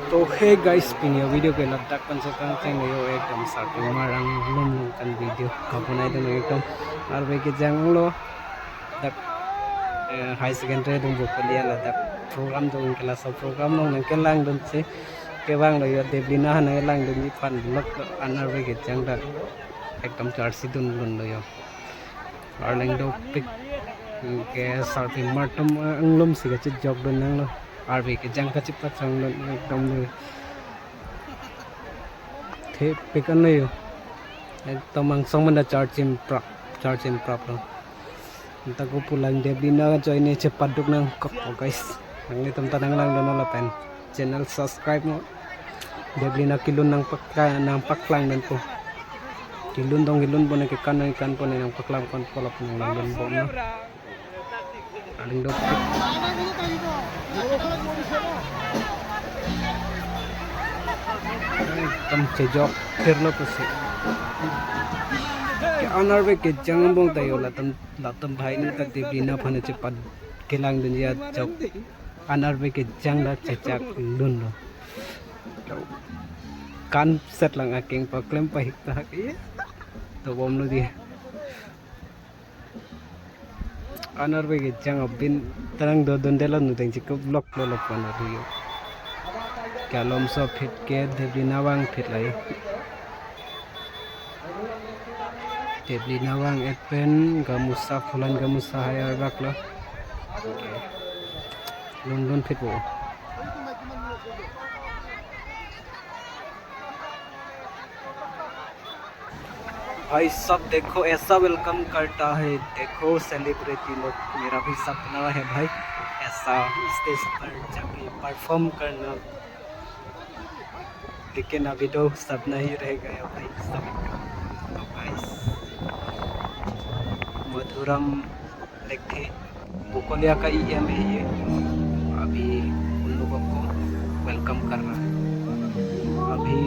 तो hey guys पिनियो video के Ladakh पंचकंग Cheng यो एकदम sorting मारang lum kan video kapunai don एकदम और वे के जंगलो dak high secondary dong bukalia ladaख program dong kelas program dong nang kelang don se kebang lo yo deblina han lang don ni pan lok anar वे के jang dak एकदम charsi don lun lo yo arlang do pick ke sarting martum anglum se ke jog don nang lo आरबी के जंग का चिपका चंग एकदम थे पिकन नहीं हो एकदम मंगसों में चार्जिंग प्राप लो तक वो पुलांग देवी ना जोइन ये cepat duk nang kok guys nang ni tempat nang lang dono lapen channel subscribe mo dewi na kilun nang paklang dan po kilun dong kilun po nang ikan po nang paklang kon polop nang lang don po na aling do एकदम चेजॉक फिर लो कुछ क्या owner वे के जंग Bong तायो लातम भाई ने तक देबीना फने चेपद केलांग दुनिया जब अनर वे के जंग ला चेचाक लुन लो कान सेट लंग आकेंग पक्लेम पहिक ता के तो बोम लो दी अनर वे के जंग बिन तरंग दो दंडेला नु तें चिक ब्लॉक लो पना दियो क्या लोम सो फिट के देबलिना वांग फिट लायो देबलिना वांग एपेन गामुसा फुलान गामुसा हायर बाकला लंदन फिट वो भाई सब देखो ऐसा वेलकम करता है देखो सेलिब्रिटी लोग मेरा भी सपना है भाई ऐसा स्टेज पर जाके परफॉर्म करना लेकिन अभी तो सपना ही रह गया भाई सभी का तो गाइस मधुरम लिखे बुकोलिया का ईएम है ये अभी उन लोगों को वेलकम कर रहा है अभी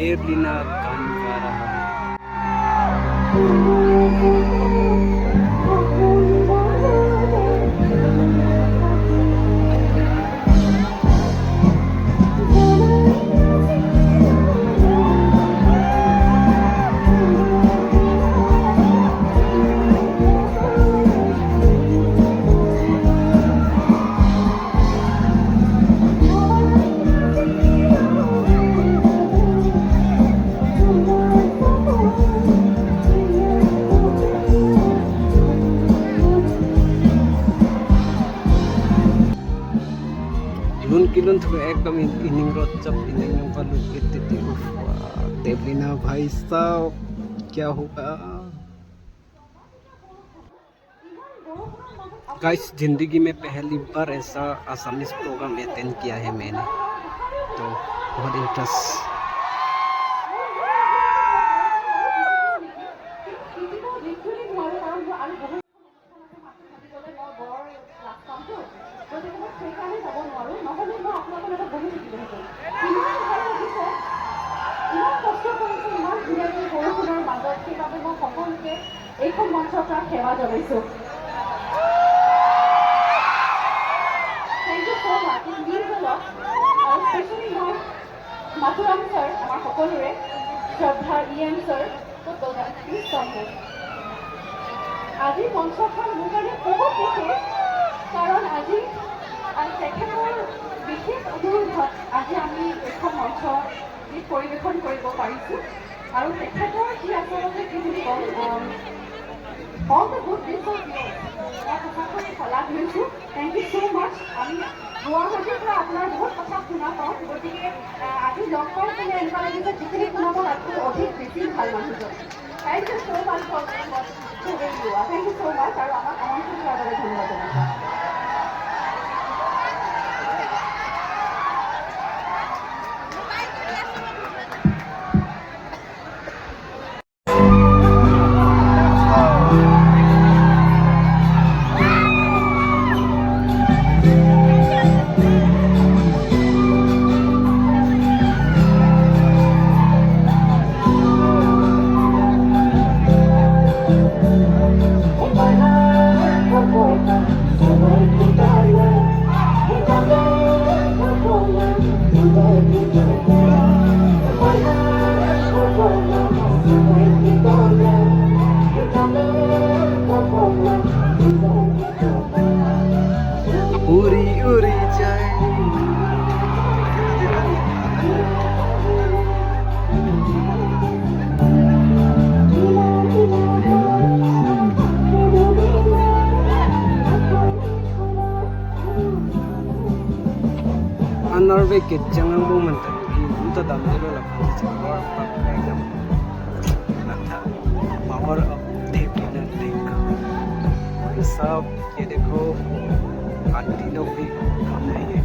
देवलीना गान गा रहा है kilun tuh एकदम इनिंग रोचक inning yang perlu kita Devlina भाई साहब क्या होगा गाइस जिंदगी में पहली बार ऐसा आसामीज प्रोग्राम अटेंड किया है मैंने तो बहुत इंटरेस्ट সেৱা জনাইছো Thank you so much. It means a lot. Especially my Mathuram sir, our সকলোৰে শ্ৰদ্ধা EM sir, please come here. আজি মঞ্চখন মোৰ কাৰণে বহুত বিশেষ কাৰণ আজি তেখেতৰ বিশেষ অনুৰোধত আজি আমি এখন মঞ্চ পৰিৱেশন কৰিব পাৰিছোঁ আৰু তেখেতৰ যি আচলতে কি বুলি কওঁ all the good wishes thank you so much আমি গুৱাহাটীৰ পৰা আপোনাৰ বহুত কথা শুনা পাওঁ গতিকে আজি লগ পাই পেলাই এনেকুৱা লাগিছে যিখিনি শুনাব তাতকৈ অধিক বেছি ভাল মানুহজন thank you so much for thank you so much আৰু আমাক আমন্ত্ৰণ কৰাৰ বাবে ধন্যবাদ জনাইছোঁ arbe ke jangang bo man ta ki unta dam de la pa cha war pa ekdam अच्छा पावर ऑफ डेवलपमेंट लिंक ये सब ये देखो आंटी लोग भी काम नहीं है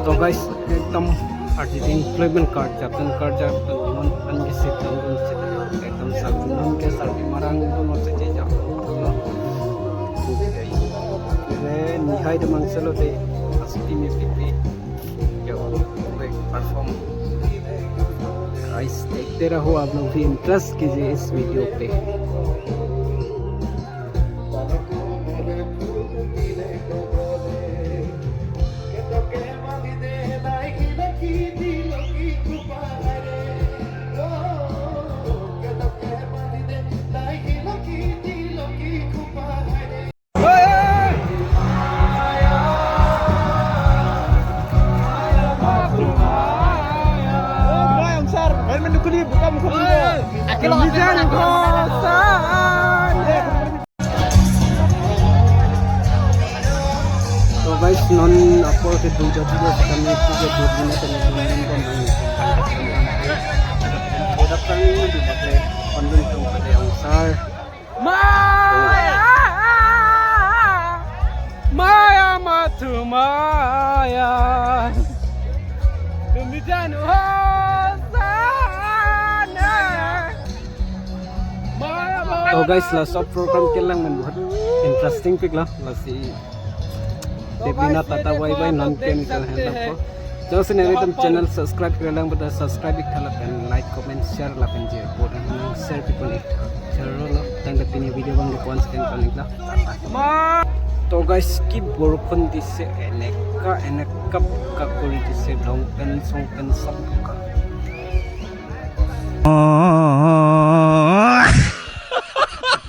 तो गाइस एकदम एम्प्लॉयमेंट कार्ड जातन नॉन अनगिसित एकदम साथी नॉन के साथी मरांग दोनों से जे जा रे निहाय द मंसलो दे असली में पिपी क्या वे परफॉर्म गाइस देखते रहो आप लोग भी इंटरेस्ट कीजिए इस वीडियो पे तो गाइस नॉन आपको के दो जाति को करने की जो दो दिन तो नहीं को नहीं ये तब तक नहीं दिखते पंडन तो pada ansar Maya matu Maya Dumitan hosana guys la sub program kelang men bahut interesting pik la si Devina tata bye bye non chemical hand up jo sine एकदम channel subscribe kelang bata subscribe khala pen like comment share la pen je board share people it charo lo tang pini video bang ko once kan panik la to guys ki borkhon dise eneka ka kori dise long pen song pen sab ka